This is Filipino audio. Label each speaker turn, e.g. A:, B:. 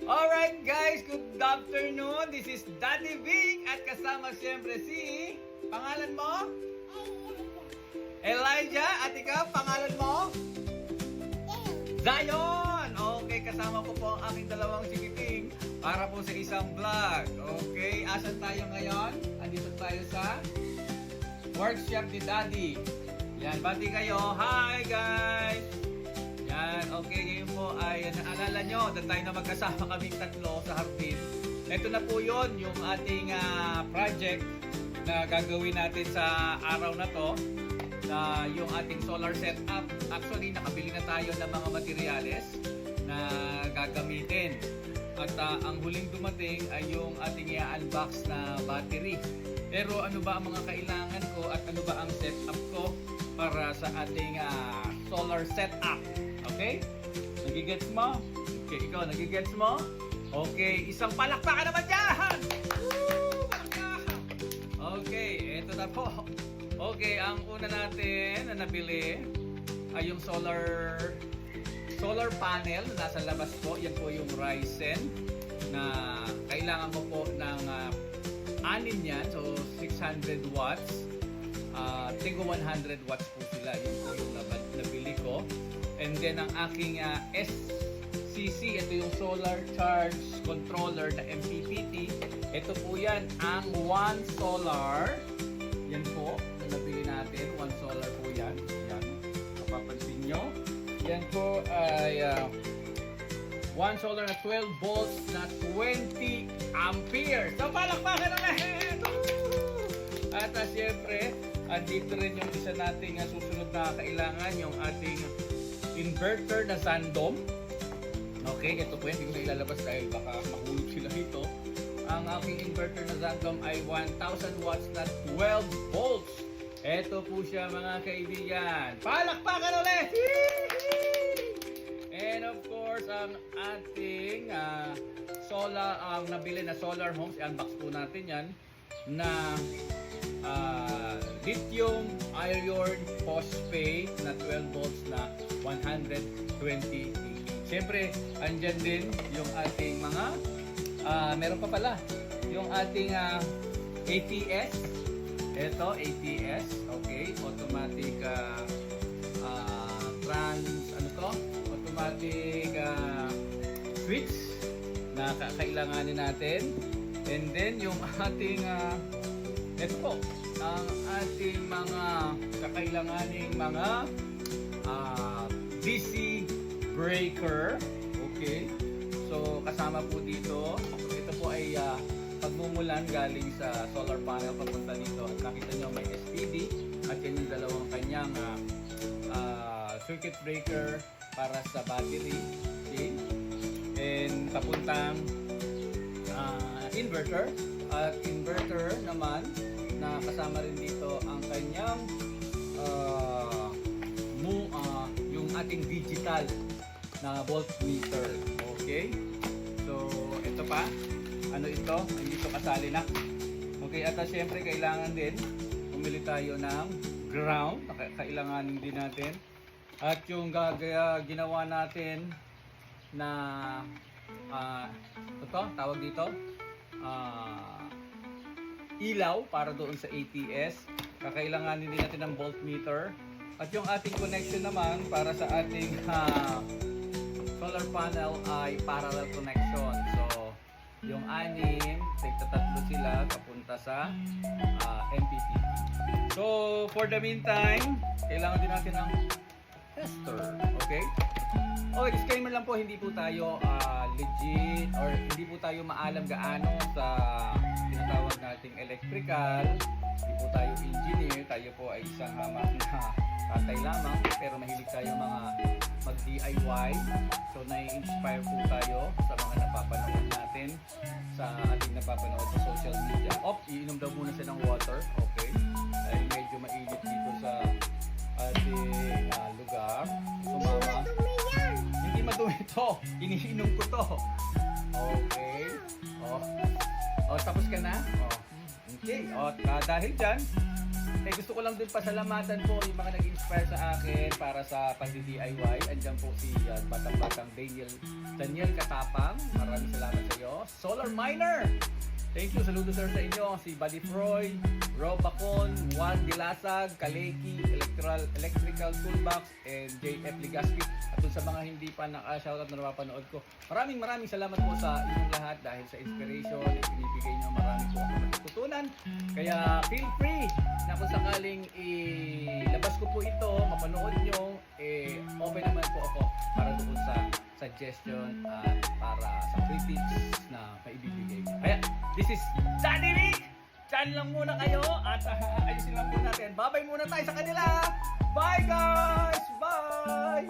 A: Alright guys, good afternoon. This is Daddy Vic at kasama siyempre si... Pangalan mo? Elijah. At ikaw, pangalan mo? Zion. Okay, kasama ko po ang aking dalawang sigiting para po sa isang vlog. Okay, asan tayo ngayon? Andito tayo sa workshop ni Daddy. Yan, bati kayo. Hi guys! Yan, okay, ngayon po ay naalala nyo na tayo na magkasama kaming tatlo sa hardin. Ito na po yun, yung ating project na gagawin natin sa araw na to, na yung ating solar setup. Actually, nakabili na tayo ng mga materyales na gagamitin. At ang huling dumating ay yung ating i-unbox na battery. Pero ano ba ang mga kailangan ko at ano ba ang setup ko para sa ating solar setup? Okay? Nagigets mo? Okay, ikaw, nagigets mo? Okay, isang palakpakan naman dyan! Woo! Palakpakan! Okay, eto na po. Okay, ang una natin na nabili ay yung solar panel na nasa labas po. Yan po yung Ryzen na kailangan mo po ng 6 yan. So, 600 watts. Tigo 100 watts po sila. Yun po yung nabili ko. And then ang aking SCC, ito yung Solar Charge Controller na MPPT. Ito po yan, ang One Solar. Yan po, nabili natin. One Solar po yan. Yan, mapapansin nyo. Yan po ay One Solar na 12 volts na 20 amperes. So, palakpakan na lahat! At siyempre, andito rin yung isa nating susunod na kailangan, yung ating inverter na Sandom. Okay, ito po yan. Hindi ko na ilalabas dahil baka mahulog sila ito. Ang aking inverter na Sandom ay 1000 watts na 12 volts. Ito po siya mga kaibigan. Palakpakan ulit! And of course, ang ating solar, ang nabili na solar homes, i-unbox po natin yan, na lithium iron phosphate na 12 volts na 120 kV. Siyempre, andyan din yung ating mga meron pa pala yung ating ATS. Ito, ATS. Okay, automatic automatic switch na kailanganin natin. And then yung ating ito po, ang ating mga kakailanganing mga DC breaker. Okay. So, kasama po dito. Ito po ay pagmumulan galing sa solar panel papunta dito. At nakita nyo may SPD. At yan yung dalawang kanyang circuit breaker para sa battery. Okay. And papuntang inverter. At inverter naman na kasama rin dito ang kanyang yung ating digital na voltmeter. Okay? So, ito pa. Ano ito? Hindi ito kasali na. Okay, at siyempre kailangan din pumili tayo ng ground. Kailanganin din natin. At yung ginawa natin na ito, tawag dito ilaw para doon sa ATS. Kakailanganin din natin ng voltmeter. At yung ating connection naman para sa ating solar panel ay parallel connection. So, yung 6, tatlo sila papunta sa MPPT. So, for the meantime, kailangan din natin ng tester. Okay? Okay, disclaimer lang po, hindi po tayo legit or hindi po tayo maalam gaano sa tinatawag nating electrical. Hindi po tayo engineer, tayo po ay isang hamak na tatay lamang, pero mahilig tayo mga mag-DIY. So, nai-inspire po tayo sa mga napapanood natin, sa ating napapanood sa social media. Iinom daw muna siya ng water. Okay? Dahil medyo mainit dito sa ating lugar. Sumama. Hindi madumi ito. Iniinom ko to. Okay. Tapos ka na? Okay. Dahil dyan, gusto ko lang din pasalamatan po yung mga nag-inspire sa akin para sa pag-DIY. Andyan po si batang-batang Daniel Katapang. Maraming salamat Solar Miner. Thank you, saludo sir sa inyo. Si Buddy Froy, Rob Bacon, Juan Dilasag, Kaleki, Electrical Toolbox, and JF Ligaspi. At dun sa mga hindi pa shoutout na napapanood ko, maraming salamat po sa inyong lahat dahil sa inspiration at binibigay nyo. Marami po ako natututunan. Kaya feel free na kung sakaling ilabas ko po ito, mapanood nyo, open naman po ako para doon sa suggestion at para sa critics na maibibigay nyo. Kaya, this is Daddy Rick! Chan lang muna kayo at ayusin lang po natin. Bye-bye muna tayo sa kanila! Bye guys! Bye!